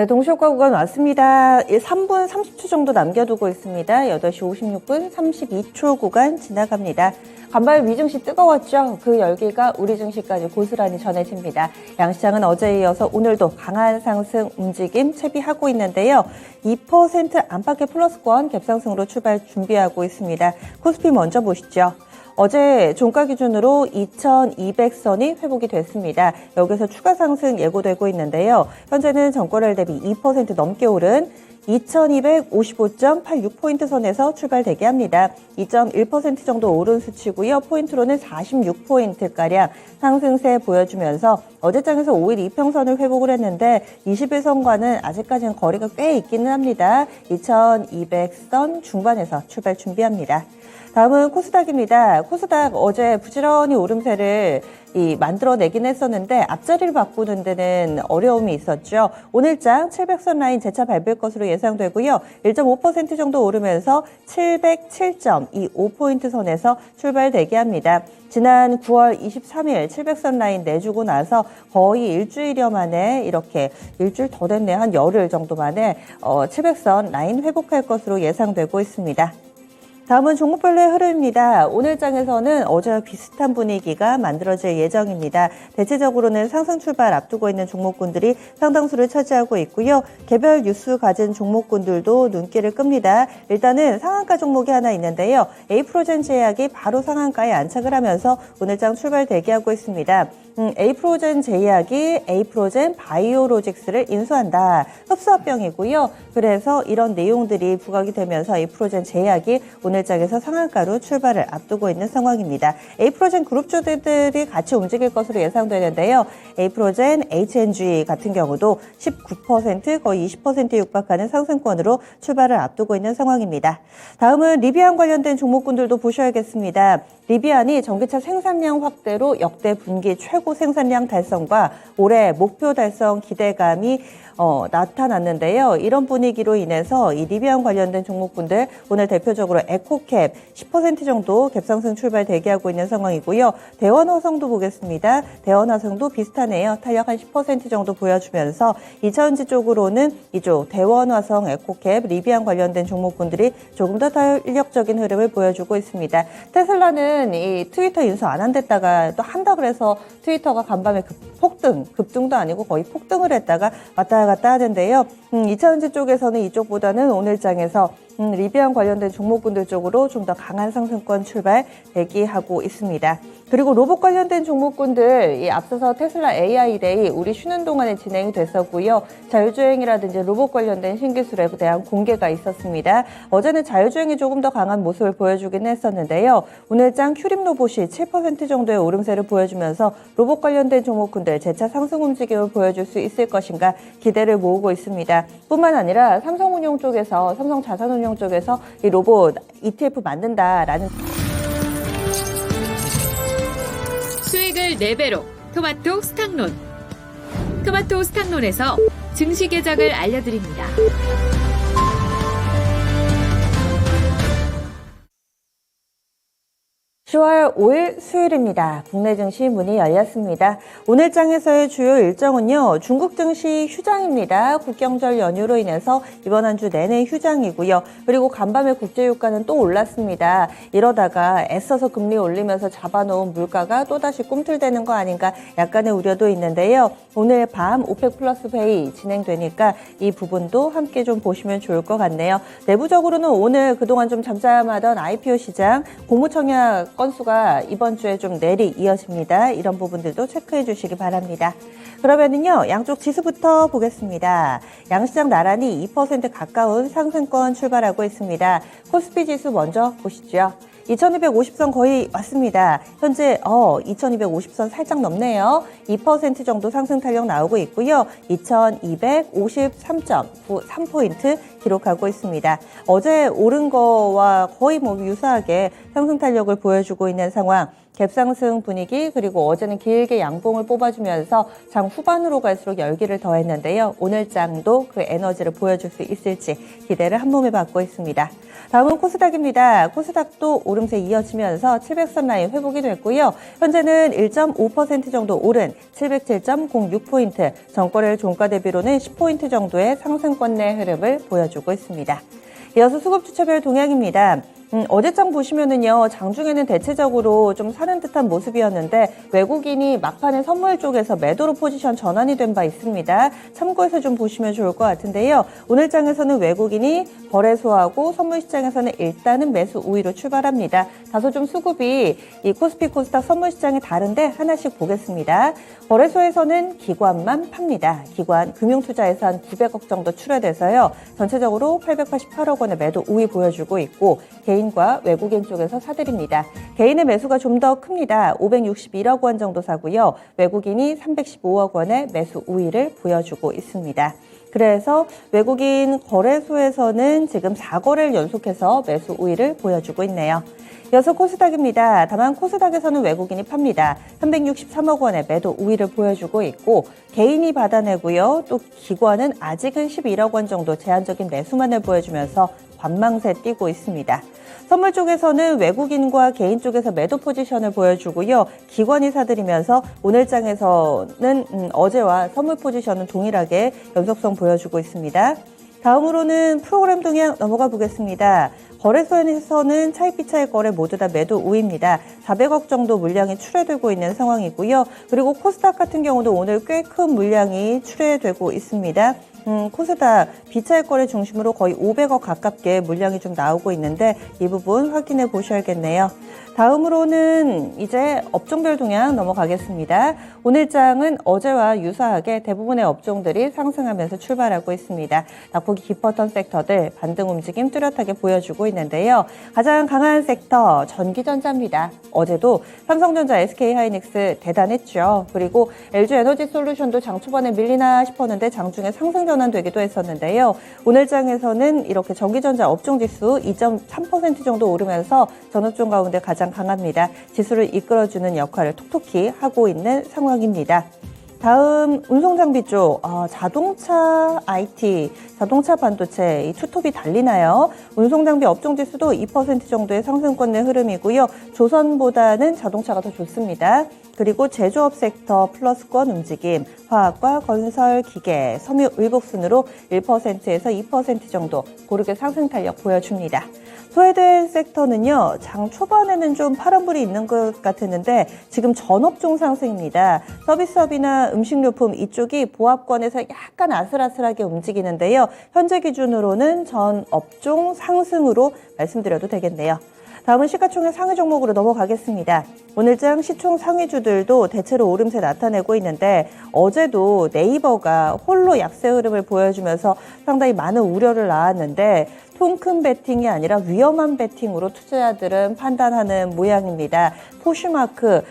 네, 동시효과 구간 왔습니다. 3분 30초 정도 남겨두고 있습니다. 8시 56분 32초 구간 지나갑니다. 간밤에 미증시 뜨거웠죠. 그 열기가 우리 증시까지 고스란히 전해집니다. 양시장은 어제에 이어서 오늘도 강한 상승 움직임 채비하고 있는데요. 2% 안팎의 플러스권 갭상승으로 출발 준비하고 있습니다. 코스피 먼저 보시죠. 어제 종가 기준으로 2200선이 회복이 됐습니다. 여기서 추가 상승 예고되고 있는데요. 현재는 전거래일 대비 2% 넘게 오른 2255.86포인트 선에서 출발되게 합니다. 2.1% 정도 오른 수치고요. 포인트로는 46포인트가량 상승세 보여주면서 어제장에서 5일 이평선을 회복을 했는데 21선과는 아직까지는 거리가 꽤 있기는 합니다. 2200선 중반에서 출발 준비합니다. 다음은 코스닥입니다. 코스닥 어제 부지런히 오름세를 만들어내긴 했었는데 앞자리를 바꾸는 데는 어려움이 있었죠. 오늘장 700선 라인 재차 밟을 것으로 예상되고요. 1.5% 정도 오르면서 707.25포인트 선에서 출발되게 합니다. 지난 9월 23일 700선 라인 내주고 나서 거의 일주일여 만에 이렇게 일주일 더 됐네. 한 열흘 정도 만에 700선 라인 회복할 것으로 예상되고 있습니다. 다음은 종목별로의 흐름입니다. 오늘 장에서는 어제와 비슷한 분위기가 만들어질 예정입니다. 대체적으로는 상승 출발 앞두고 있는 종목군들이 상당수를 차지하고 있고요. 개별 뉴스 가진 종목군들도 눈길을 끕니다. 일단은 상한가 종목이 하나 있는데요. 에이프로젠 제약이 바로 상한가에 안착을 하면서 오늘 장 출발 대기하고 있습니다. 에이프로젠 제약이 에이프로젠 바이오로직스를 인수한다. 흡수합병이고요. 그래서 이런 내용들이 부각이 되면서 에이프로젠 제약이 오늘장에서 상한가로 출발을 앞두고 있는 상황입니다. 에이프로젠 그룹주들이 같이 움직일 것으로 예상되는데요. 에이프로젠 HNG 같은 경우도 19% 거의 20%에 육박하는 상승권으로 출발을 앞두고 있는 상황입니다. 다음은 리비안 관련된 종목군들도 보셔야겠습니다. 리비안이 전기차 생산량 확대로 역대 분기 최고 생산량 달성과 올해 목표 달성 기대감이 나타났는데요. 이런 분위기로 인해서 이 리비안 관련된 종목군들 오늘 대표적으로 에코캡 10% 정도 갭상승 출발 대기하고 있는 상황이고요. 대원화성도 보겠습니다. 대원화성도 비슷하네요. 탄력 한 10% 정도 보여주면서 2차전지 쪽으로는 이쪽 대원화성, 에코캡, 리비안 관련된 종목군들이 조금 더 탄력적인 흐름을 보여주고 있습니다. 테슬라는 이 트위터 인수 안 한댔다가 또 한다 그래서 트위터가 간밤에 급등도 아니고 거의 폭등을 했다가 왔다 갔다 하는데요. 2차전지 쪽에서는 이쪽보다는 오늘장에서 리비안 관련된 종목군들 쪽으로 좀 더 강한 상승권 출발 대기하고 있습니다. 그리고 로봇 관련된 종목군들 앞서서 테슬라 AI 데이 우리 쉬는 동안에 진행이 됐었고요. 자율주행이라든지 로봇 관련된 신기술에 대한 공개가 있었습니다. 어제는 자율주행이 조금 더 강한 모습을 보여주긴 했었는데요. 오늘장 큐림 로봇이 7% 정도의 오름세를 보여주면서 로봇 관련된 종목군들 재차 상승 움직임을 보여줄 수 있을 것인가 기대를 모으고 있습니다. 뿐만 아니라 삼성운용 쪽에서 삼성자산운용 쪽에서 이 로봇 ETF 만든다라는 수익을 4배로 토마토 스탁론. 토마토 스탁론에서 증시 계작을 알려드립니다. 10월 5일 수요일입니다. 국내 증시 문이 열렸습니다. 오늘 장에서의 주요 일정은요. 중국 증시 휴장입니다. 국경절 연휴로 인해서 이번 한 주 내내 휴장이고요. 그리고 간밤에 국제유가는 또 올랐습니다. 이러다가 애써서 금리 올리면서 잡아놓은 물가가 또다시 꿈틀대는 거 아닌가 약간의 우려도 있는데요. 오늘 밤 오펙 플러스 회의 진행되니까 이 부분도 함께 좀 보시면 좋을 것 같네요. 내부적으로는 오늘 그동안 좀 잠잠하던 IPO 시장 공모청약 건수가 이번 주에 좀 내리 이어집니다. 이런 부분들도 체크해 주시기 바랍니다. 그러면은요, 양쪽 지수부터 보겠습니다. 양시장 나란히 2% 가까운 상승권 출발하고 있습니다. 코스피 지수 먼저 보시죠. 2250선 거의 왔습니다. 현재 2250선 살짝 넘네요. 2% 정도 상승 탄력 나오고 있고요. 2253.93포인트 기록하고 있습니다. 어제 오른 거와 거의 유사하게 상승 탄력을 보여주고 있는 상황. 갭상승 분위기 그리고 어제는 길게 양봉을 뽑아주면서 장 후반으로 갈수록 열기를 더했는데요. 오늘 장도 그 에너지를 보여줄 수 있을지 기대를 한몸에 받고 있습니다. 다음은 코스닥입니다. 코스닥도 오름세 이어지면서 700선 라인 회복이 됐고요. 현재는 1.5% 정도 오른 707.06포인트, 전거래일 종가 대비로는 10포인트 정도의 상승권 내 흐름을 보여주고 있습니다. 이어서 수급주체별 동향입니다. 어제장 보시면은요, 장중에는 대체적으로 좀 사는 듯한 모습이었는데 외국인이 막판에 선물 쪽에서 매도로 포지션 전환이 된 바 있습니다. 참고해서 좀 보시면 좋을 것 같은데요. 오늘 장에서는 외국인이 거래소하고 선물 시장에서는 일단은 매수 우위로 출발합니다. 다소 좀 수급이 이 코스피 코스닥 선물 시장이 다른데 하나씩 보겠습니다. 거래소에서는 기관만 팝니다. 기관 금융투자에서 한 900억 정도 출회돼서요. 전체적으로 888억 원의 매도 우위 보여주고 있고 개인과 외국인 쪽에서 사들입니다. 개인의 매수가 좀 더 큽니다. 561억 원 정도 사고요. 외국인이 315억 원의 매수 우위를 보여주고 있습니다. 그래서 외국인 거래소에서는 지금 4거래를 연속해서 매수 우위를 보여주고 있네요. 이어서 코스닥입니다. 다만 코스닥에서는 외국인이 팝니다. 363억 원의 매도 우위를 보여주고 있고 개인이 받아내고요. 또 기관은 아직은 11억 원 정도 제한적인 매수만을 보여주면서 관망세 띄고 있습니다. 선물 쪽에서는 외국인과 개인 쪽에서 매도 포지션을 보여주고요. 기관이 사들이면서 오늘 장에서는 어제와 선물 포지션은 동일하게 연속성 보여주고 있습니다. 다음으로는 프로그램 동향 넘어가 보겠습니다. 거래소에서는 차익비차익 거래 모두 다 매도 우위입니다. 400억 정도 물량이 출회되고 있는 상황이고요. 그리고 코스닥 같은 경우도 오늘 꽤 큰 물량이 출회되고 있습니다. 코스닥 비차익 거래 중심으로 거의 500억 가깝게 물량이 좀 나오고 있는데 이 부분 확인해 보셔야겠네요. 다음으로는 이제 업종별 동향 넘어가겠습니다. 오늘 장은 어제와 유사하게 대부분의 업종들이 상승하면서 출발하고 있습니다. 낙폭이 깊었던 섹터들 반등 움직임 뚜렷하게 보여주고 있는데요. 가장 강한 섹터 전기전자입니다. 어제도 삼성전자, SK하이닉스 대단했죠. 그리고 LG에너지솔루션도 장 초반에 밀리나 싶었는데 장중에 상승 전환되기도 했었는데요. 오늘 장에서는 이렇게 전기전자 업종지수 2.3% 정도 오르면서 전업종 가운데 가장 강합니다. 지수를 이끌어주는 역할을 톡톡히 하고 있는 상황입니다. 다음 운송장비 쪽 자동차 IT, 자동차 반도체 이 투톱이 달리나요? 운송장비 업종지수도 2% 정도의 상승권 내 흐름이고요. 조선보다는 자동차가 더 좋습니다. 그리고 제조업 섹터 플러스권 움직임, 화학과 건설, 기계, 섬유, 의복 순으로 1%에서 2% 정도 고르게 상승 탄력 보여줍니다. 소외된 섹터는요, 장 초반에는 좀 파란불이 있는 것 같았는데 지금 전업종 상승입니다. 서비스업이나 음식료품 이쪽이 보합권에서 약간 아슬아슬하게 움직이는데요. 현재 기준으로는 전업종 상승으로 말씀드려도 되겠네요. 다음은 시가총액 상위 종목으로 넘어가겠습니다. 오늘장 시총 상위주들도 대체로 오름세 나타내고 있는데 어제도 네이버가 홀로 약세 흐름을 보여주면서 상당히 많은 우려를 낳았는데 통큰 베팅이 아니라 위험한 베팅으로 투자자들은 판단하는 모양입니다. 포슈마크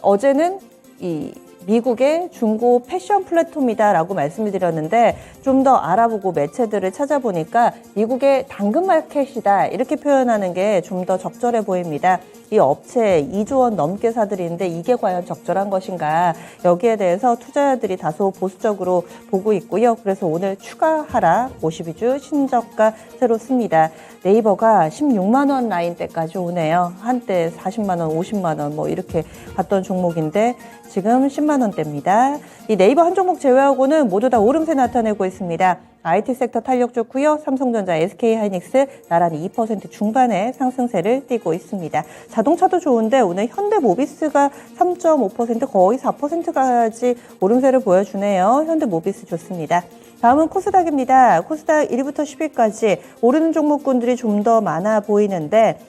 어제는 이 미국의 중고 패션 플랫폼이다라고 말씀을 드렸는데 좀 더 알아보고 매체들을 찾아보니까 미국의 당근마켓이다 이렇게 표현하는 게 좀 더 적절해 보입니다. 이 업체 2조 원 넘게 사들이는데 이게 과연 적절한 것인가 여기에 대해서 투자자들이 다소 보수적으로 보고 있고요. 그래서 오늘 추가 하락 52주 신저가 새롭습니다. 네이버가 16만 원 라인대까지 오네요. 한때 40만 원, 50만 원 뭐 이렇게 갔던 종목인데 지금 10만 원대입니다. 이 네이버 한 종목 제외하고는 모두 다 오름세 나타내고 있습니다. IT 섹터 탄력 좋고요. 삼성전자, SK하이닉스 나란히 2% 중반의 상승세를 띠고 있습니다. 자동차도 좋은데 오늘 현대모비스가 3.5% 거의 4%까지 오름세를 보여주네요. 현대모비스 좋습니다. 다음은 코스닥입니다. 코스닥 1위부터 10위까지 오르는 종목군들이 좀 더 많아 보이는데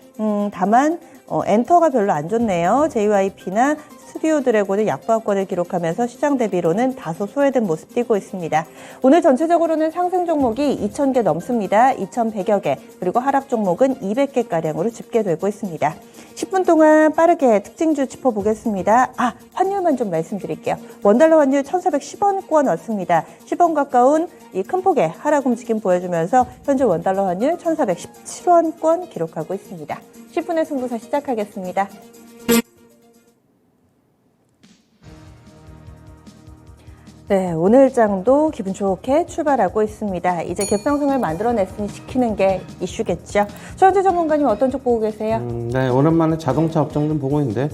다만 엔터가 별로 안 좋네요. JYP나 스튜디오 드래곤은 약보합권을 기록하면서 시장 대비로는 다소 소외된 모습 띄고 있습니다. 오늘 전체적으로는 상승 종목이 2,000개 넘습니다. 2,100여 개, 그리고 하락 종목은 200개가량으로 집계되고 있습니다. 10분 동안 빠르게 특징주 짚어보겠습니다. 환율만 좀 말씀드릴게요. 원달러 환율 1,410원권 왔습니다. 10원 가까운 이 큰 폭의 하락 움직임 보여주면서 현재 원달러 환율 1,417원권 기록하고 있습니다. 10분의 승부사 시작하겠습니다. 네, 오늘 장도 기분 좋게 출발하고 있습니다. 이제 갭상승을 만들어냈으니 지키는 게 이슈겠죠. 최현재 전문가님 어떤 쪽 보고 계세요? 네, 오랜만에 자동차 업종 좀 보고 있는데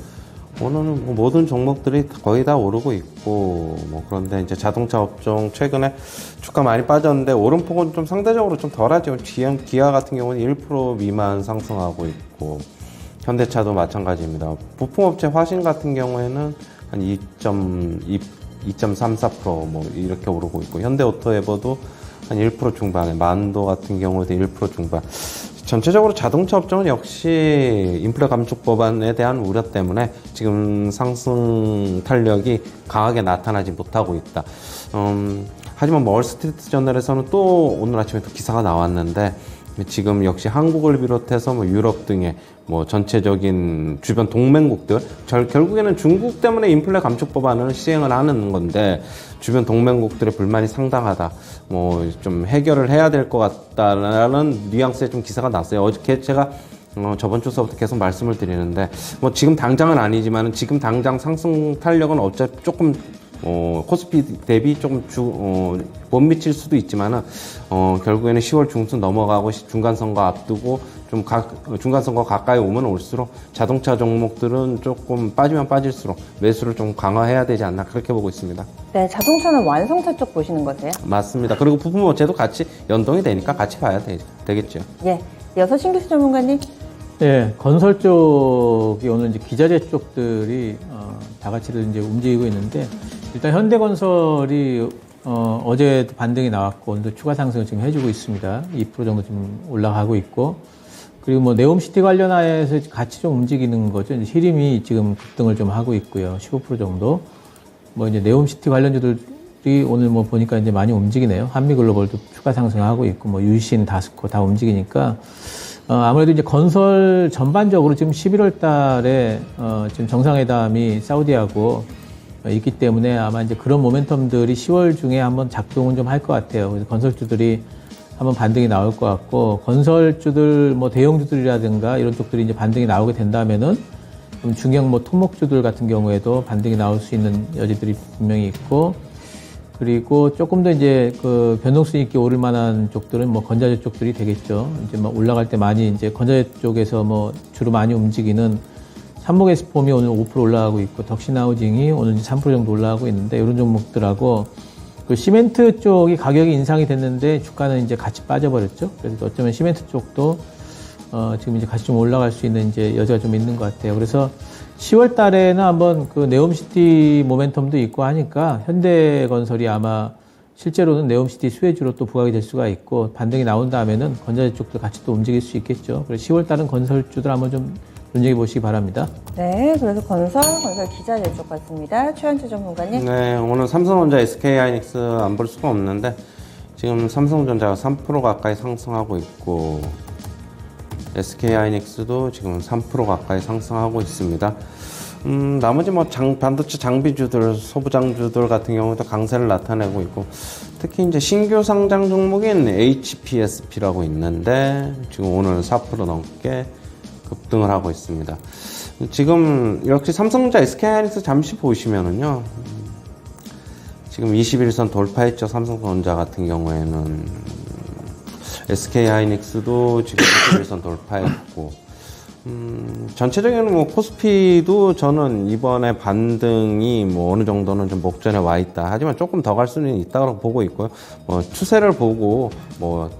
오늘은 뭐 모든 종목들이 거의 다 오르고 있고 그런데 이제 자동차 업종 최근에 주가 많이 빠졌는데 오름폭은 좀 상대적으로 좀 덜하죠. 기아 같은 경우는 1% 미만 상승하고 있고 현대차도 마찬가지입니다. 부품업체 화신 같은 경우에는 한 2.34% 이렇게 오르고 있고 현대오토에버도 한 1% 중반에 만도 같은 경우도 1% 중반. 전체적으로 자동차 업종은 역시 인플레 감축 법안에 대한 우려 때문에 지금 상승 탄력이 강하게 나타나지 못하고 있다. 하지만 월스트리트 저널에서는 또 오늘 아침에 또 기사가 나왔는데 지금 역시 한국을 비롯해서 유럽 등의 전체적인 주변 동맹국들, 결국에는 중국 때문에 인플레 감축 법안을 시행을 하는 건데 주변 동맹국들의 불만이 상당하다. 좀 해결을 해야 될 것 같다라는 뉘앙스의 좀 기사가 났어요. 어저께 제가 저번 주서부터 계속 말씀을 드리는데 지금 당장은 아니지만 지금 당장 상승 탄력은 어차피 조금 코스피 대비 조금 못 미칠 수도 있지만은 결국에는 10월 중순 넘어가고 중간선거 앞두고 좀 중간선거 가까이 오면 올수록 자동차 종목들은 조금 빠지면 빠질수록 매수를 좀 강화해야 되지 않나 그렇게 보고 있습니다. 네, 자동차는 완성차 쪽 보시는 거세요? 맞습니다. 그리고 부품업체도 같이 연동이 되니까 같이 봐야 되겠죠. 예, 이어서 신기수 전문가님. 네, 건설 쪽이 오늘 이제 기자재 쪽들이 다 같이 이제 움직이고 있는데 일단 현대건설이 어제도 반등이 나왔고 오늘도 추가 상승을 지금 해주고 있습니다. 2% 정도 지금 올라가고 있고 그리고 네옴시티 관련해서 같이 좀 움직이는 거죠. 이제 히림이 지금 급등을 좀 하고 있고요. 15% 정도. 이제 네옴시티 관련주들이 오늘 보니까 이제 많이 움직이네요. 한미글로벌도 추가 상승하고 있고 유신, 다스코 다 움직이니까 아무래도 이제 건설 전반적으로 지금 11월 달에 지금 정상회담이 사우디하고 있기 때문에 아마 이제 그런 모멘텀들이 10월 중에 한번 작동은 좀 할 것 같아요. 그래서 건설주들이 한번 반등이 나올 것 같고 건설주들 대형주들이라든가 이런 쪽들이 이제 반등이 나오게 된다면은 좀 중형 토목주들 같은 경우에도 반등이 나올 수 있는 여지들이 분명히 있고 그리고 조금 더 이제 그 변동성 있게 오를 만한 쪽들은 건자재 쪽들이 되겠죠. 이제 올라갈 때 많이 이제 건자재 쪽에서 주로 많이 움직이는 삼목에스폼이 오늘 5% 올라가고 있고 덕신하우징이 오늘 3% 정도 올라가고 있는데 이런 종목들하고 그 시멘트 쪽이 가격이 인상이 됐는데 주가는 이제 같이 빠져버렸죠. 그래서 어쩌면 시멘트 쪽도 지금 이제 같이 좀 올라갈 수 있는 이제 여지가 좀 있는 것 같아요. 그래서 10월 달에는 한번 그 네옴시티 모멘텀도 있고 하니까 현대건설이 아마 실제로는 네옴시티 수혜주로 또 부각이 될 수가 있고 반등이 나온 다음에는 건자재 쪽도 같이 또 움직일 수 있겠죠. 그래서 10월 달은 건설주들 한번 좀 눈여겨 보시기 바랍니다. 네, 그래서 건설 기자재 쪽 같습니다. 최현재 전문가님. 네, 오늘 삼성전자, SK하이닉스 안 볼 수가 없는데 지금 삼성전자가 3% 가까이 상승하고 있고 SK하이닉스도 지금 3% 가까이 상승하고 있습니다. 나머지 반도체 장비주들, 소부장주들 같은 경우도 강세를 나타내고 있고 특히 이제 신규 상장 종목인 HPSP라고 있는데 지금 오늘 4% 넘게 급등을 하고 있습니다. 지금 이렇게 삼성전자, SK하이닉스 잠시 보시면은요. 지금 21선 돌파했죠. 삼성전자 같은 경우에는 SK하이닉스도 지금 21선 돌파했고 전체적인 코스피도 저는 이번에 반등이 어느 정도는 좀 목전에 와 있다. 하지만 조금 더 갈 수는 있다고 보고 있고요. 추세를 보고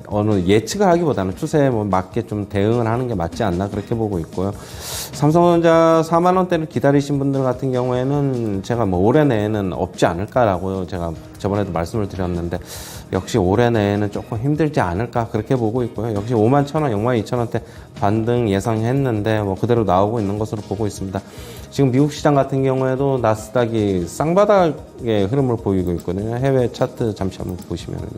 어느 예측을 하기보다는 추세에 맞게 좀 대응을 하는 게 맞지 않나 그렇게 보고 있고요. 삼성전자 4만 원대를 기다리신 분들 같은 경우에는 제가 올해 내에는 없지 않을까라고 제가 저번에도 말씀을 드렸는데 역시 올해 내에는 조금 힘들지 않을까 그렇게 보고 있고요. 역시 5만 1,000원, 6만 2,000원대 반등 예상했는데 그대로 나오고 있는 것으로 보고 있습니다. 지금 미국 시장 같은 경우에도 나스닥이 쌍바닥의 흐름을 보이고 있거든요. 해외 차트 잠시 한번 보시면은요.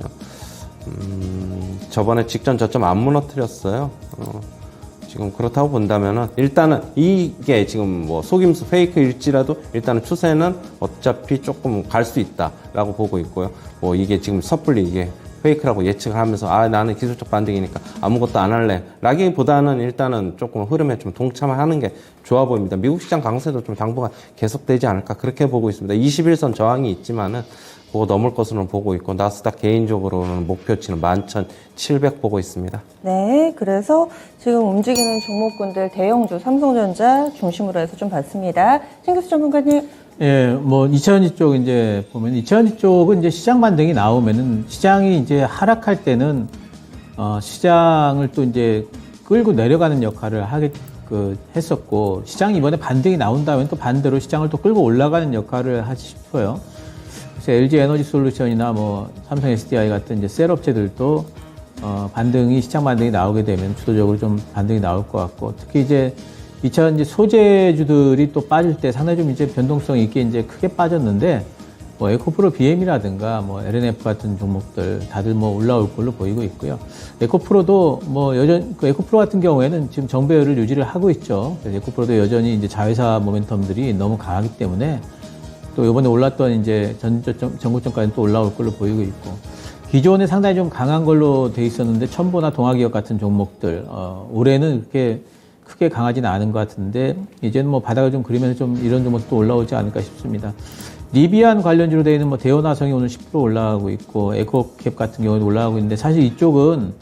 저번에 직전 저점 안 무너뜨렸어요. 지금 그렇다고 본다면은 일단은 이게 지금 뭐 속임수 페이크일지라도 일단은 추세는 어차피 조금 갈 수 있다라고 보고 있고요. 뭐 이게 지금 섣불리 이게 페이크라고 예측을 하면서 나는 기술적 반등이니까 아무것도 안 할래 라기보다는 일단은 조금 흐름에 좀 동참하는 게 좋아 보입니다. 미국 시장 강세도 좀 당분간 계속되지 않을까 그렇게 보고 있습니다. 21선 저항이 있지만은 그거 넘을 것으로는 보고 있고 나스닥 개인적으로는 목표치는 11,700 보고 있습니다. 네, 그래서 지금 움직이는 종목군들 대형주 삼성전자 중심으로 해서 좀 봤습니다. 신규수 전문가님. 예, 뭐 2차전지 쪽 이제 보면 2차전지 쪽은 이제 시장 반등이 나오면은 시장이 이제 하락할 때는 시장을 또 이제 끌고 내려가는 역할을 했었고 시장이 이번에 반등이 나온다면 또 반대로 시장을 또 끌고 올라가는 역할을 하지 싶어요. 그래서 LG 에너지 솔루션이나 뭐 삼성 SDI 같은 이제 셀 업체들도 시장 반등이 나오게 되면 주도적으로 좀 반등이 나올 것 같고 특히 이제 2차전지 소재주들이 또 빠질 때 상당히 좀 이제 변동성 있게 이제 크게 빠졌는데 뭐 에코프로 BM이라든가 뭐 LNF 같은 종목들 다들 뭐 올라올 걸로 보이고 있고요. 에코프로도 뭐 에코프로 같은 경우에는 지금 정배열을 유지를 하고 있죠. 그래서 에코프로도 여전히 이제 자회사 모멘텀들이 너무 강하기 때문에 또 이번에 올랐던 이제 전고점까지 또 올라올 걸로 보이고 있고 기존에 상당히 좀 강한 걸로 돼 있었는데 첨보나 동아기업 같은 종목들 올해는 그렇게 크게 강하지는 않은 것 같은데 이제는 뭐 바닥을 좀 그리면서 좀 이런 종목도 올라오지 않을까 싶습니다. 리비안 관련주로 되어 있는 뭐 대원화성이 오늘 10% 올라가고 있고 에코캡 같은 경우도 올라가고 있는데 사실 이쪽은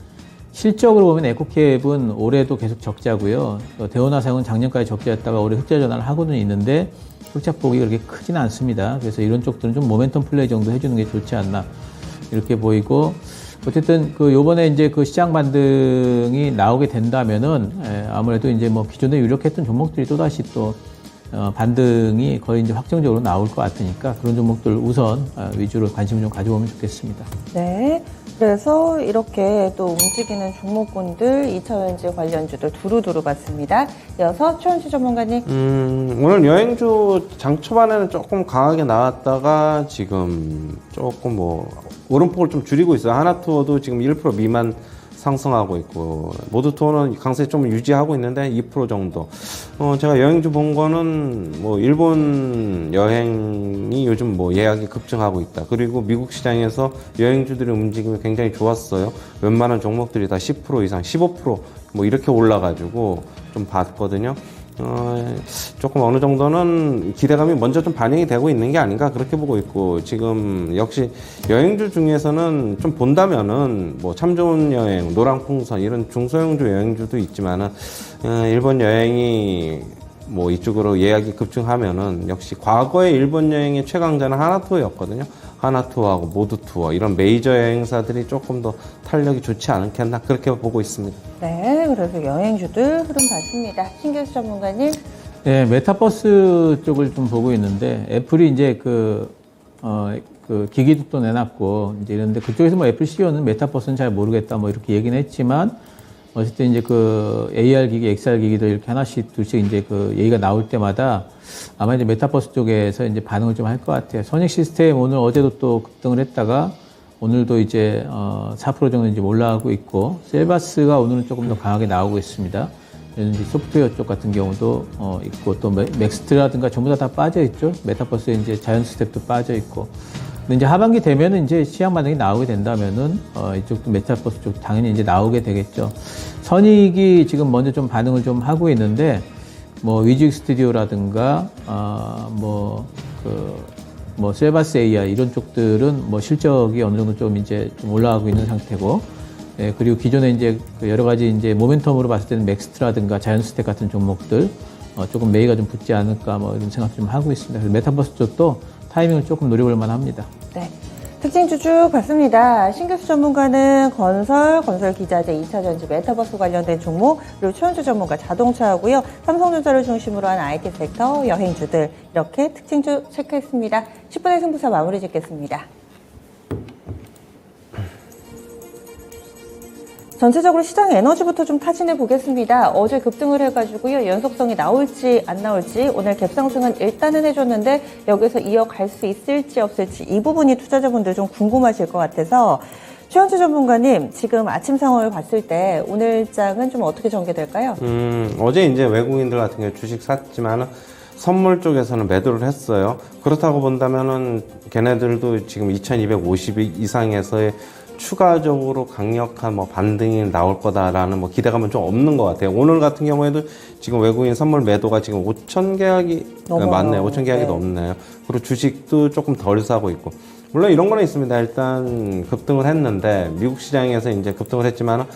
실적으로 보면 에코캡은 올해도 계속 적자고요. 대원화성은 작년까지 적자였다가 올해 흑자 전환을 하고는 있는데 흑자폭이 그렇게 크지는 않습니다. 그래서 이런 쪽들은 좀 모멘텀 플레이 정도 해주는 게 좋지 않나 이렇게 보이고 어쨌든 요번에 이제 시장 반등이 나오게 된다면은 아무래도 이제 뭐 기존에 유력했던 종목들이 또다시 또 반등이 거의 이제 확정적으로 나올 것 같으니까 그런 종목들 우선 위주로 관심을 좀 가져보면 좋겠습니다. 네. 그래서 이렇게 또 움직이는 종목군들 2차전지 관련주들 두루두루 봤습니다. 이어서 최원주 전문가님. 오늘 여행주 장 초반에는 조금 강하게 나왔다가 지금 조금 뭐 오름폭을 좀 줄이고 있어요. 하나투어도 지금 1% 미만 상승하고 있고 모두투어는 강세 좀 유지하고 있는데 2% 정도. 제가 여행주 본 거는 뭐 일본 여행이 요즘 뭐 예약이 급증하고 있다. 그리고 미국 시장에서 여행주들의 움직임이 굉장히 좋았어요. 웬만한 종목들이 다 10% 이상, 15% 뭐 이렇게 올라가지고 좀 봤거든요. 조금 어느 정도는 기대감이 먼저 좀 반영이 되고 있는 게 아닌가 그렇게 보고 있고 지금 역시 여행주 중에서는 좀 본다면은 뭐 참 좋은 여행, 노랑풍선 이런 중소형주 여행주도 있지만은 일본 여행이 뭐 이쪽으로 예약이 급증하면은 역시 과거의 일본 여행의 최강자는 하나투어였거든요. 하나투어하고 모두투어 이런 메이저 여행사들이 조금 더 탄력이 좋지 않겠나 그렇게 보고 있습니다. 네, 그래서 여행주들 흐름 봤습니다. 신규수 전문가님. 네, 메타버스 쪽을 좀 보고 있는데 애플이 이제 기기도 또 내놨고 이제 이런데 그쪽에서 뭐 애플 CEO는 메타버스는 잘 모르겠다 뭐 이렇게 얘기는 했지만 어쨌든 이제 AR 기기, XR 기기도 이렇게 하나씩 둘씩 이제 얘기가 나올 때마다 아마 이제 메타버스 쪽에서 이제 반응을 좀 할 것 같아요. 선익 시스템 오늘 어제도 또 급등을 했다가 오늘도 이제 4% 정도 이제 올라가고 있고 셀바스가 오늘은 조금 더 강하게 나오고 있습니다. 이제 소프트웨어 쪽 같은 경우도 있고 또 맥스트라든가 전부 다 빠져 있죠. 메타버스에 이제 자이언트 스텝도 빠져 있고. 근데 이제 하반기 되면은 이제 시장 반응이 나오게 된다면은 이쪽도 메타버스 쪽 당연히 이제 나오게 되겠죠. 선익이 지금 먼저 좀 반응을 좀 하고 있는데 뭐 위직 스튜디오라든가 셀바스 AI 이런 쪽들은 뭐 실적이 어느 정도 좀 이제 좀 올라가고 있는 상태고 그리고 기존에 이제 여러 가지 이제 모멘텀으로 봤을 때는 맥스트라든가 자이언트 스텝 같은 종목들 조금 매기가 좀 붙지 않을까 뭐 이런 생각 좀 하고 있습니다. 그래서 메타버스 쪽도 타이밍을 조금 노려볼 만합니다. 네. 특징주 쭉 봤습니다. 신규수 전문가는 건설 기자재, 2차전지, 메타버스 관련된 종목, 그리고 최원주 전문가 자동차하고요. 삼성전자를 중심으로 한 IT 섹터, 여행주들 이렇게 특징주 체크했습니다. 10분의 승부사 마무리 짓겠습니다. 전체적으로 시장 에너지부터 좀 타진해 보겠습니다. 어제 급등을 해가지고요. 연속성이 나올지 안 나올지 오늘 갭상승은 일단은 해줬는데 여기서 이어갈 수 있을지 없을지 이 부분이 투자자분들 좀 궁금하실 것 같아서 최원주 전문가님, 지금 아침 상황을 봤을 때 오늘장은 좀 어떻게 전개될까요? 어제 이제 외국인들 같은 경우 주식 샀지만은 선물 쪽에서는 매도를 했어요. 그렇다고 본다면은 걔네들도 지금 2250 이상에서의 추가적으로 강력한 뭐 반등이 나올 거다라는 뭐 기대감은 좀 없는 것 같아요. 오늘 같은 경우에도 지금 외국인 선물 매도가 지금 5천 계약이 맞네요. 5천 계약이 넘네요. 그리고 주식도 조금 덜 사고 있고. 물론 이런 거는 있습니다. 일단 급등을 했는데 미국 시장에서 이제 급등을 했지만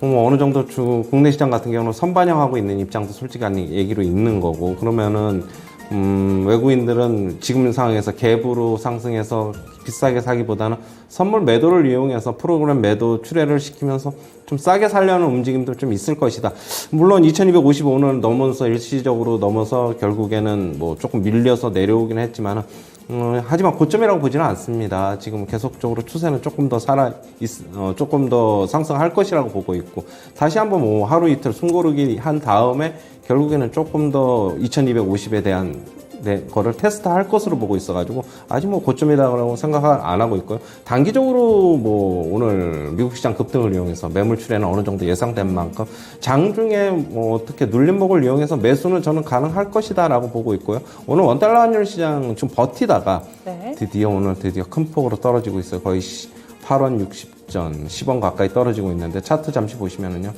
어느 정도 국내 시장 같은 경우는 선반영하고 있는 입장도 솔직한 얘기로 있는 거고 그러면은 외국인들은 지금 상황에서 갭으로 상승해서 비싸게 사기보다는 선물 매도를 이용해서 프로그램 매도 출회를 시키면서 좀 싸게 살려는 움직임도 좀 있을 것이다. 물론 2255는 넘어서 일시적으로 넘어서 결국에는 뭐 조금 밀려서 내려오긴 했지만은 하지만 고점이라고 보지는 않습니다. 지금 계속적으로 추세는 조금 더 조금 더 상승할 것이라고 보고 있고 다시 한번 뭐 하루 이틀 숨고르기 한 다음에 결국에는 조금 더 2250에 대한 거를 테스트할 것으로 보고 있어가지고 아직 뭐 고점이라고 생각 안 하고 있고요. 단기적으로 뭐 오늘 미국 시장 급등을 이용해서 매물 출회는 어느 정도 예상된 만큼 장중에 뭐 어떻게 눌림목을 이용해서 매수는 저는 가능할 것이다라고 보고 있고요. 오늘 원달러 환율 시장 좀 버티다가 오늘 드디어 큰 폭으로 떨어지고 있어요. 거의 8원 60전 10원 가까이 떨어지고 있는데 차트 잠시 보시면은요.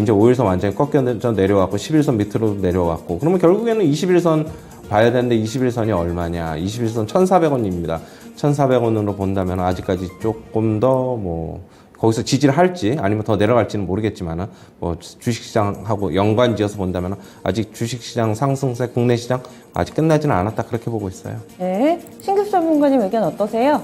이제 5일선 완전히 꺾여서 내려왔고 11선 밑으로 내려왔고 그러면 결국에는 21선 봐야 되는데 21선이 얼마냐? 21선 1,400원입니다. 1,400원으로 본다면 아직까지 조금 더 뭐 거기서 지지를 할지 아니면 더 내려갈지는 모르겠지만은 뭐 주식시장하고 연관지어서 본다면 아직 주식시장 상승세 국내 시장 아직 끝나지는 않았다 그렇게 보고 있어요. 네, 신규 전문가님 의견 어떠세요?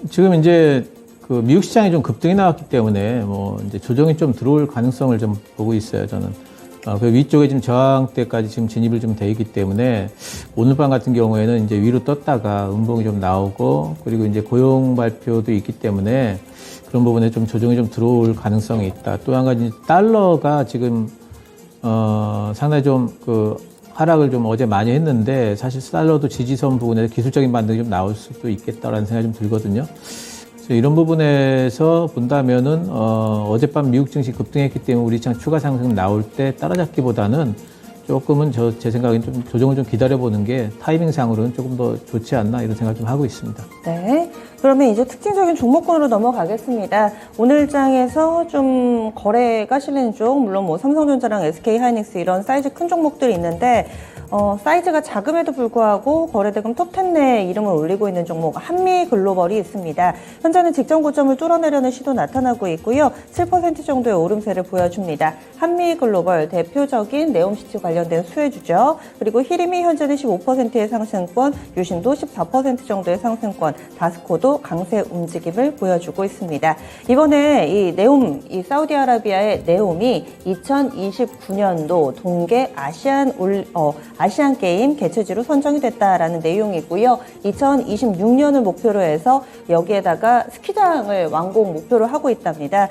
지금 이제 그 미국 시장이 좀 급등이 나왔기 때문에 뭐 이제 조정이 좀 들어올 가능성을 좀 보고 있어요. 저는. 그 위쪽에 지금 저항대까지 지금 진입을 좀 돼 있기 때문에 오늘 밤 같은 경우에는 이제 위로 떴다가 음봉이 좀 나오고 그리고 이제 고용 발표도 있기 때문에 그런 부분에 좀 조정이 좀 들어올 가능성이 있다. 또 한 가지 달러가 지금 상당히 좀 그 하락을 좀 어제 많이 했는데 사실 달러도 지지선 부분에서 기술적인 반등이 좀 나올 수도 있겠다라는 생각이 좀 들거든요. 이런 부분에서 본다면은 어젯밤 미국 증시 급등했기 때문에 우리 시장 추가 상승 나올 때 따라잡기보다는 조금은 제 생각엔 좀 조정을 좀 기다려보는 게 타이밍상으로는 조금 더 좋지 않나 이런 생각을 좀 하고 있습니다. 네. 그러면 이제 특징적인 종목군으로 넘어가겠습니다. 오늘 장에서 좀 거래가 실리는 쪽, 물론 뭐 삼성전자랑 SK하이닉스 이런 사이즈 큰 종목들이 있는데 사이즈가 작음에도 불구하고 거래대금 톱10 내에 이름을 올리고 있는 종목 한미글로벌이 있습니다. 현재는 직전 고점을 뚫어내려는 시도 나타나고 있고요. 7% 정도의 오름세를 보여줍니다. 한미글로벌 대표적인 네옴시티 관련된 수혜주죠. 그리고 히림이 현재는 15%의 상승권, 유신도 14% 정도의 상승권, 다스코도 강세 움직임을 보여주고 있습니다. 이번에 이 사우디아라비아의 네옴이 2029년도 동계 아시안 게임 개최지로 선정이 됐다라는 내용이고요. 2026년을 목표로 해서 여기에다가 스키장을 완공 목표로 하고 있답니다.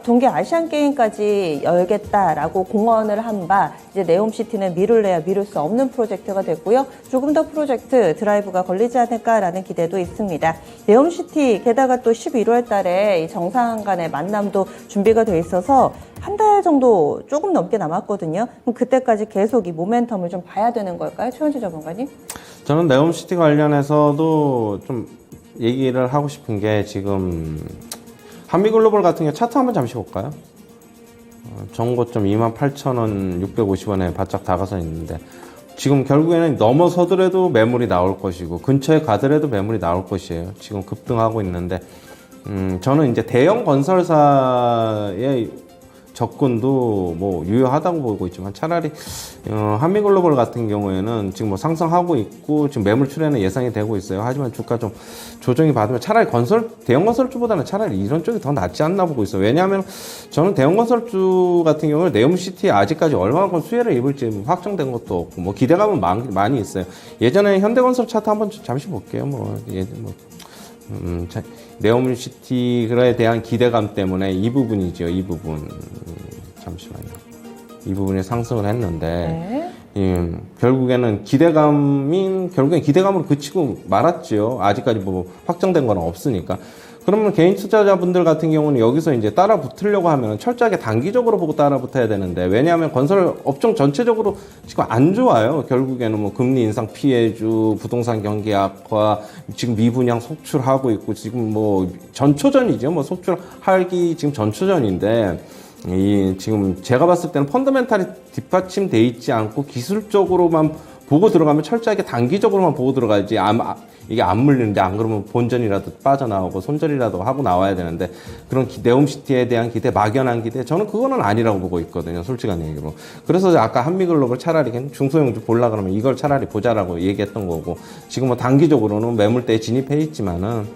동계 아시안 게임까지 열겠다라고 공언을 한 바 이제 네옴시티는 미룰래야 미룰 수 없는 프로젝트가 됐고요. 조금 더 프로젝트 드라이브가 걸리지 않을까라는 기대도 있습니다. 네옴시티 게다가 또 11월 달에 이 정상 간의 만남도 준비가 돼 있어서 한 달 정도 조금 넘게 남았거든요. 그럼 그때까지 계속 이 모멘텀을 좀 봐야 되는 걸까요? 최원주 전문가님? 저는 네옴시티 관련해서도 좀 얘기를 하고 싶은 게 지금 한미글로벌 같은 경우 차트 한번 잠시 볼까요? 전고점 28,000원 650원에 바짝 다가서 있는데 지금 결국에는 넘어서더라도 매물이 나올 것이고 근처에 가더라도 매물이 나올 것이에요. 지금 급등하고 있는데 저는 이제 대형 건설사의 접근도 뭐 유효하다고 보고 있지만 차라리 한미글로벌 같은 경우에는 지금 뭐 상승하고 있고 지금 매물 출회는 예상이 되고 있어요. 하지만 주가 좀 조정이 받으면 차라리 대형 건설주보다는 차라리 이런 쪽이 더 낫지 않나 보고 있어요. 왜냐하면 저는 대형 건설주 같은 경우는 네옴시티에 아직까지 얼마만큼 수혜를 입을지 확정된 것도 없고 뭐 기대감은 많이 있어요. 예전에 현대건설 차트 한번 잠시 볼게요. 네옴시티에 대한 기대감 때문에 이 부분이죠. 이 부분. 잠시만요. 이 부분에 상승을 했는데, 결국엔 기대감으로 그치고 말았죠. 아직까지 뭐 확정된 건 없으니까. 그러면 개인 투자자분들 같은 경우는 여기서 이제 따라 붙으려고 하면 철저하게 단기적으로 보고 따라 붙어야 되는데, 왜냐하면 건설 업종 전체적으로 지금 안 좋아요. 결국에는 뭐 금리 인상 피해주, 부동산 경기 악화, 지금 미분양 속출하고 있고, 지금 뭐 전초전이죠. 뭐 속출하기 지금 전초전인데, 지금 제가 봤을 때는 펀더멘탈이 뒷받침돼 있지 않고 기술적으로만 보고 들어가면 철저하게 단기적으로만 보고 들어가야지, 이게 안 물리는데, 안 그러면 본전이라도 빠져나오고 손절이라도 하고 나와야 되는데, 그런 네옴시티에 대한 기대, 막연한 기대, 저는 그거는 아니라고 보고 있거든요, 솔직한 얘기로. 그래서 아까 한미글로벌 차라리 중소형주 보려 그러면 이걸 차라리 보자라고 얘기했던 거고, 지금 뭐 단기적으로는 매물대에 진입해 있지만은,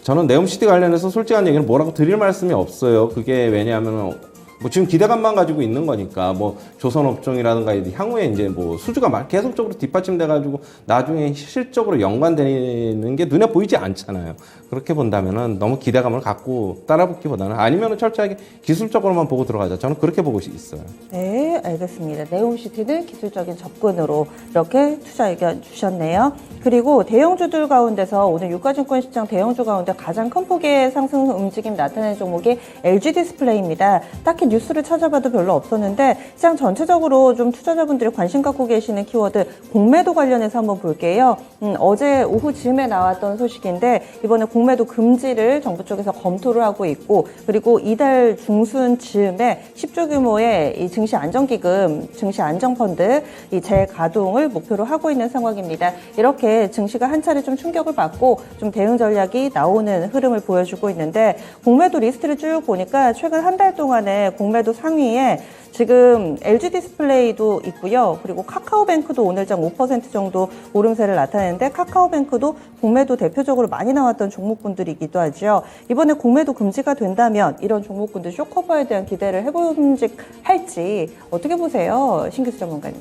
저는 네옴시티 관련해서 솔직한 얘기는 뭐라고 드릴 말씀이 없어요. 그게 왜냐하면 뭐 지금 기대감만 가지고 있는 거니까, 뭐 조선업종이라든가 향후에 이제 뭐 수주가 계속적으로 뒷받침돼가지고 나중에 실적으로 연관되는 게 눈에 보이지 않잖아요. 그렇게 본다면은 너무 기대감을 갖고 따라붙기보다는, 아니면은 철저하게 기술적으로만 보고 들어가자. 저는 그렇게 보고 있어요. 네, 알겠습니다. 네옴시티는 기술적인 접근으로 이렇게 투자 의견 주셨네요. 그리고 대형주들 가운데서 오늘 유가증권 시장 대형주 가운데 가장 큰 폭의 상승 움직임 나타낸 종목이 LG 디스플레이입니다. 딱히 뉴스를 찾아봐도 별로 없었는데 시장 전체적으로 좀 투자자분들이 관심 갖고 계시는 키워드 공매도 관련해서 한번 볼게요. 어제 오후 즈음에 나왔던 소식인데 이번에 공매도 금지를 정부 쪽에서 검토를 하고 있고, 그리고 이달 중순 즈음에 10조 규모의 이 증시 안정기금, 증시 안정펀드 이 재가동을 목표로 하고 있는 상황입니다. 이렇게 증시가 한 차례 좀 충격을 받고 좀 대응 전략이 나오는 흐름을 보여주고 있는데, 공매도 리스트를 쭉 보니까 최근 한 달 동안에 공매도 상위에 지금 LG 디스플레이도 있고요. 그리고 카카오뱅크도 오늘장 5% 정도 오름세를 나타내는데, 카카오뱅크도 공매도 대표적으로 많이 나왔던 종목군들이기도 하죠. 이번에 공매도 금지가 된다면 이런 종목군들 쇼커버에 대한 기대를 해봄직할지 어떻게 보세요, 신기수 전문가님?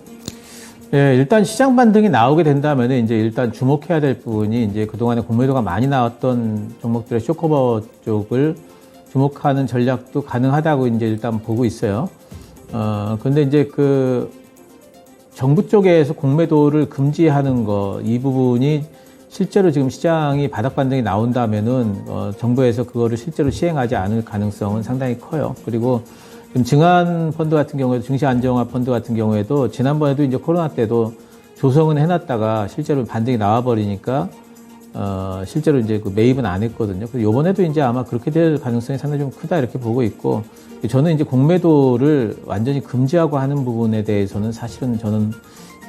예, 일단 시장 반등이 나오게 된다면 이제 일단 주목해야 될 부분이, 이제 그동안에 공매도가 많이 나왔던 종목들의 쇼커버 쪽을 주목하는 전략도 가능하다고 이제 일단 보고 있어요. 근데 이제 그 정부 쪽에서 공매도를 금지하는 거, 이 부분이 실제로 지금 시장이 바닥 반등이 나온다면은 정부에서 그거를 실제로 시행하지 않을 가능성은 상당히 커요. 그리고 지금 증안 펀드 같은 경우에도, 증시 안정화 펀드 같은 경우에도 지난번에도 이제 코로나 때도 조성은 해놨다가 실제로 반등이 나와버리니까 실제로 이제 그 매입은 안 했거든요. 그래서 요번에도 이제 아마 그렇게 될 가능성이 상당히 좀 크다 이렇게 보고 있고, 저는 이제 공매도를 완전히 금지하고 하는 부분에 대해서는 사실은 저는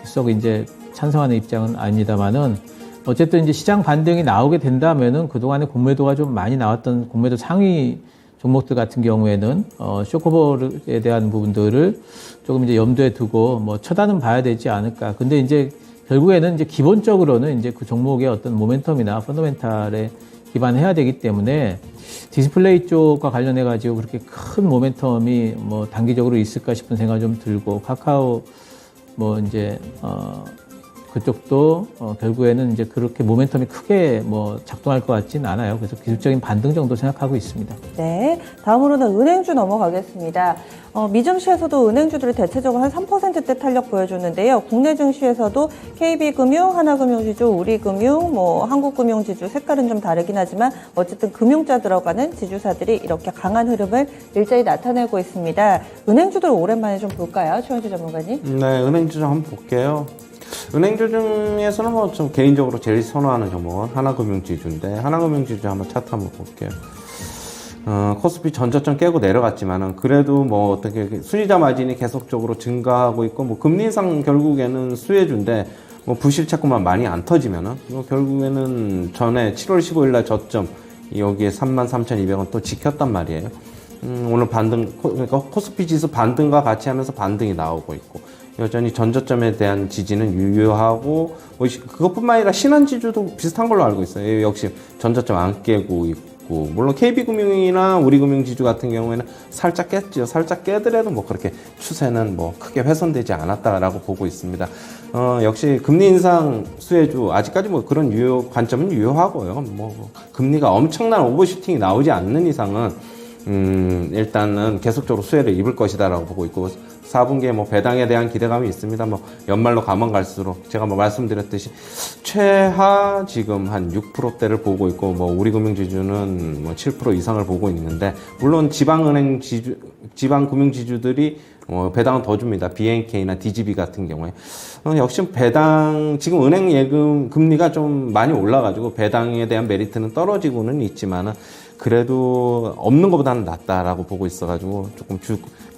썩 이제 찬성하는 입장은 아닙니다만은, 어쨌든 이제 시장 반등이 나오게 된다면은 그동안에 공매도가 좀 많이 나왔던 공매도 상위 종목들 같은 경우에는 쇼커버에 대한 부분들을 조금 이제 염두에 두고 뭐 쳐다는 봐야 되지 않을까. 근데 이제 결국에는 이제 기본적으로는 이제 그 종목의 어떤 모멘텀이나 펀더멘탈에 기반해야 되기 때문에, 디스플레이 쪽과 관련해 가지고 그렇게 큰 모멘텀이 뭐 단기적으로 있을까 싶은 생각이 좀 들고, 카카오 뭐 이제 그쪽도 결국에는 이제 그렇게 모멘텀이 크게 뭐 작동할 것 같지는 않아요. 그래서 기술적인 반등 정도 생각하고 있습니다. 네, 다음으로는 은행주 넘어가겠습니다. 미증시에서도 은행주들이 대체적으로 한 3%대 탄력 보여줬는데요. 국내 증시에서도 KB금융, 하나금융지주, 우리금융, 뭐 한국금융지주 색깔은 좀 다르긴 하지만 어쨌든 금융자 들어가는 지주사들이 이렇게 강한 흐름을 일제히 나타내고 있습니다. 은행주들 오랜만에 좀 볼까요, 최원주 전문가님? 네, 은행주 좀 한번 볼게요. 은행주 중에서는 뭐 좀 개인적으로 제일 선호하는 종목은 하나금융지주인데, 하나금융지주 한번 차트 한번 볼게요. 코스피 전저점 깨고 내려갔지만은 그래도 뭐 어떻게 순이자 마진이 계속적으로 증가하고 있고, 뭐 금리 인상 결국에는 수혜주인데, 뭐 부실 자꾸만 많이 안 터지면은 뭐 결국에는 전에 7월 15일 날 저점 여기에 33,200원 또 지켰단 말이에요. 오늘 반등, 그러니까 코스피 지수 반등과 같이 하면서 반등이 나오고 있고, 여전히 전저점에 대한 지지는 유효하고, 뭐 그것뿐만 아니라 신한지주도 비슷한 걸로 알고 있어요. 역시 전저점 안 깨고 있고, 물론 KB금융이나 우리금융지주 같은 경우에는 살짝 깼죠. 살짝 깨더라도 뭐 그렇게 추세는 뭐 크게 훼손되지 않았다라고 보고 있습니다. 역시 금리 인상 수혜주, 아직까지 뭐 그런 관점은 유효하고요. 뭐 금리가 엄청난 오버슈팅이 나오지 않는 이상은 일단은 계속적으로 수혜를 입을 것이다라고 보고 있고, 4분기에 뭐 배당에 대한 기대감이 있습니다. 뭐 연말로 가면 갈수록 제가 뭐 말씀드렸듯이 최하 지금 한 6%대를 보고 있고, 뭐 우리금융지주는 뭐 7% 이상을 보고 있는데, 물론 지방은행 지주, 지방금융지주들이 배당은 더 줍니다. BNK나 DGB 같은 경우에. 역시 배당, 지금 은행 예금 금리가 좀 많이 올라가지고 배당에 대한 메리트는 떨어지고는 있지만은 그래도 없는 것보다는 낫다라고 보고 있어가지고 조금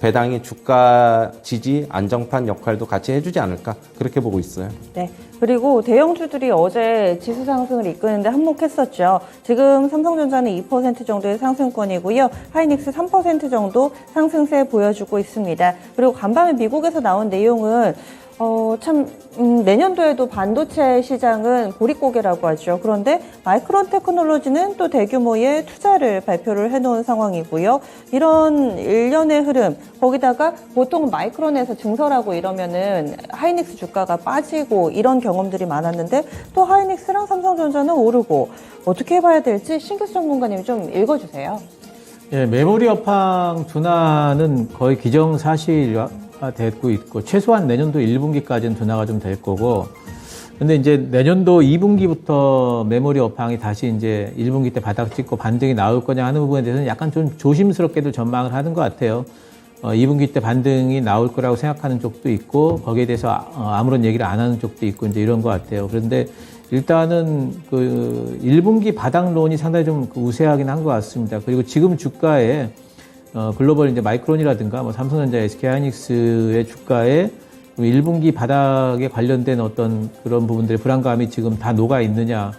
배당이 주가 지지 안정판 역할도 같이 해주지 않을까 그렇게 보고 있어요. 네. 그리고 대형주들이 어제 지수 상승을 이끄는데 한몫했었죠. 지금 삼성전자는 2% 정도의 상승권이고요. 하이닉스 3% 정도 상승세 보여주고 있습니다. 그리고 간밤에 미국에서 나온 내용은 내년도에도 반도체 시장은 보릿고개라고 하죠. 그런데 마이크론 테크놀로지는 또 대규모의 투자를 발표를 해놓은 상황이고요. 이런 일련의 흐름, 거기다가 보통 마이크론에서 증설하고 이러면은 하이닉스 주가가 빠지고 이런 경험들이 많았는데 또 하이닉스랑 삼성전자는 오르고 어떻게 봐야 될지 신규수 전문가님 좀 읽어주세요. 예, 메모리 업황 둔화는 거의 기정사실 되고 있고 최소한 내년도 1분기까지는 둔화가 좀 될 거고 근데 이제 내년도 2분기부터 메모리 업황이 다시 이제 1분기 때 바닥 찍고 반등이 나올 거냐 하는 부분에 대해서는 약간 좀 조심스럽게도 전망을 하는 것 같아요. 2분기 때 반등이 나올 거라고 생각하는 쪽도 있고 거기에 대해서 아무런 얘기를 안 하는 쪽도 있고 이제 이런 것 같아요. 그런데 일단은 그 1분기 바닥론이 상당히 좀 우세하긴 한 것 같습니다. 그리고 지금 주가에 글로벌 이제 마이크론이라든가 뭐 삼성전자, SK하이닉스의 주가에 1분기 바닥에 관련된 어떤 그런 부분들의 불안감이 지금 다 녹아 있느냐.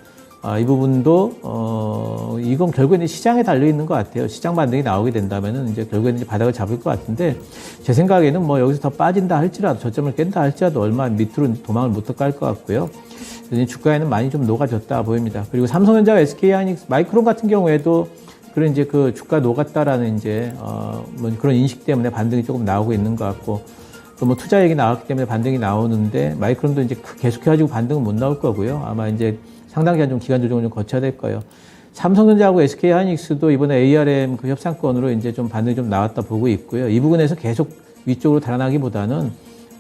이 부분도, 이건 결국에는 시장에 달려 있는 것 같아요. 시장 반등이 나오게 된다면은 이제 결국에는 이제 바닥을 잡을 것 같은데 제 생각에는 뭐 여기서 더 빠진다 할지라도 저점을 깬다 할지라도 얼마 밑으로 도망을 못 갈 것 같고요. 그래서 주가에는 많이 좀 녹아졌다 보입니다. 그리고 삼성전자, SK하이닉스, 마이크론 같은 경우에도 그런 이제 그 주가 녹았다라는 이제 뭐 그런 인식 때문에 반등이 조금 나오고 있는 것 같고 또 뭐 투자 얘기 나왔기 때문에 반등이 나오는데 마이크론도 이제 계속해가지고 반등은 못 나올 거고요. 아마 이제 상당 기간 좀 기간 조정을 좀 거쳐야 될 거예요. 삼성전자하고 SK하이닉스도 이번에 ARM 그 협상권으로 이제 좀 반등이 좀 나왔다 보고 있고요. 이 부분에서 계속 위쪽으로 달아나기보다는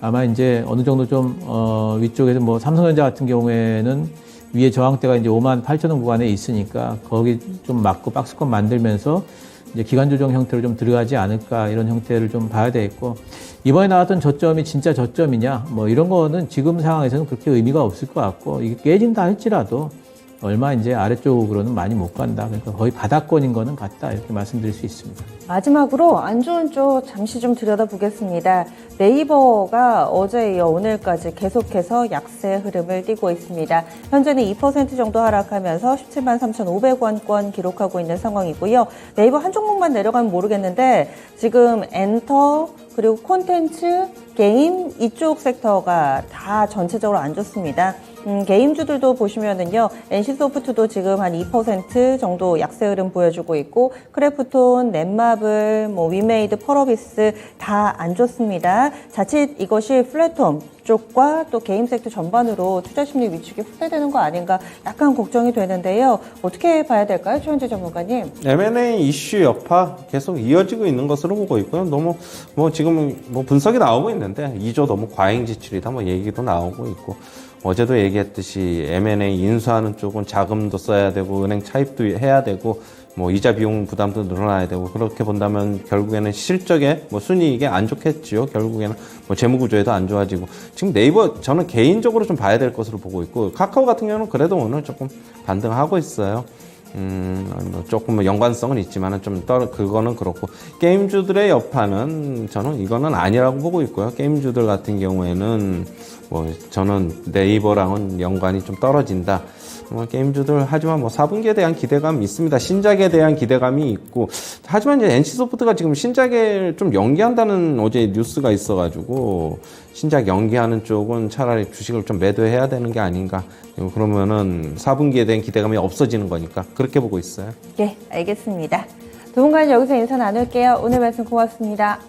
아마 이제 어느 정도 좀 위쪽에서 뭐 삼성전자 같은 경우에는 위에 저항대가 이제 58,000원 구간에 있으니까 거기 좀 막고 박스권 만들면서 이제 기간 조정 형태로 좀 들어가지 않을까 이런 형태를 좀 봐야 되겠고 이번에 나왔던 저점이 진짜 저점이냐 뭐 이런 거는 지금 상황에서는 그렇게 의미가 없을 것 같고 이게 깨진다 할지라도 얼마 이제 아래쪽으로는 많이 못 간다. 그러니까 거의 바닥권인 거는 같다. 이렇게 말씀드릴 수 있습니다. 마지막으로 안 좋은 쪽 잠시 좀 들여다보겠습니다. 네이버가 어제 이어 오늘까지 계속해서 약세 흐름을 띠고 있습니다. 현재는 2% 정도 하락하면서 17만 3,500원권 기록하고 있는 상황이고요. 네이버 한 종목만 내려가면 모르겠는데 지금 엔터 그리고 콘텐츠, 게임 이쪽 섹터가 다 전체적으로 안 좋습니다. 게임주들도 보시면은요, NC소프트도 지금 한 2% 정도 약세 흐름 보여주고 있고, 크래프톤, 넷마블, 뭐 위메이드, 펄어비스 다 안 좋습니다. 자칫 이것이 플랫폼 쪽과 또 게임 섹터 전반으로 투자 심리 위축이 확대되는 거 아닌가 약간 걱정이 되는데요. 어떻게 봐야 될까요, 최현재 전문가님? M&A 이슈 여파 계속 이어지고 있는 것으로 보고 있고요. 너무 뭐 지금 뭐 분석이 나오고 있는데 2조 너무 과잉 지출이다 뭐 얘기도 나오고 있고. 어제도 얘기했듯이 M&A 인수하는 쪽은 자금도 써야 되고 은행 차입도 해야 되고 뭐 이자 비용 부담도 늘어나야 되고 그렇게 본다면 결국에는 실적에 뭐 순이익에 안 좋겠지요. 결국에는 뭐 재무 구조에도 안 좋아지고 지금 네이버 저는 개인적으로 좀 봐야 될 것으로 보고 있고 카카오 같은 경우는 그래도 오늘 조금 반등하고 있어요. 뭐 조금 뭐 연관성은 있지만은 그거는 그렇고 게임주들의 여파는 저는 이거는 아니라고 보고 있고요. 게임주들 같은 경우에는 뭐 저는 네이버랑은 연관이 좀 떨어진다. 게임주들 하지만 뭐 4분기에 대한 기대감이 있습니다. 신작에 대한 기대감이 있고 하지만 이제 NC소프트가 지금 신작을 좀 연기한다는 어제 뉴스가 있어가지고 신작 연기하는 쪽은 차라리 주식을 좀 매도해야 되는 게 아닌가. 그러면은 4분기에 대한 기대감이 없어지는 거니까 그렇게 보고 있어요. 네, 알겠습니다. 두 분과는 여기서 인사 나눌게요. 오늘 말씀 고맙습니다.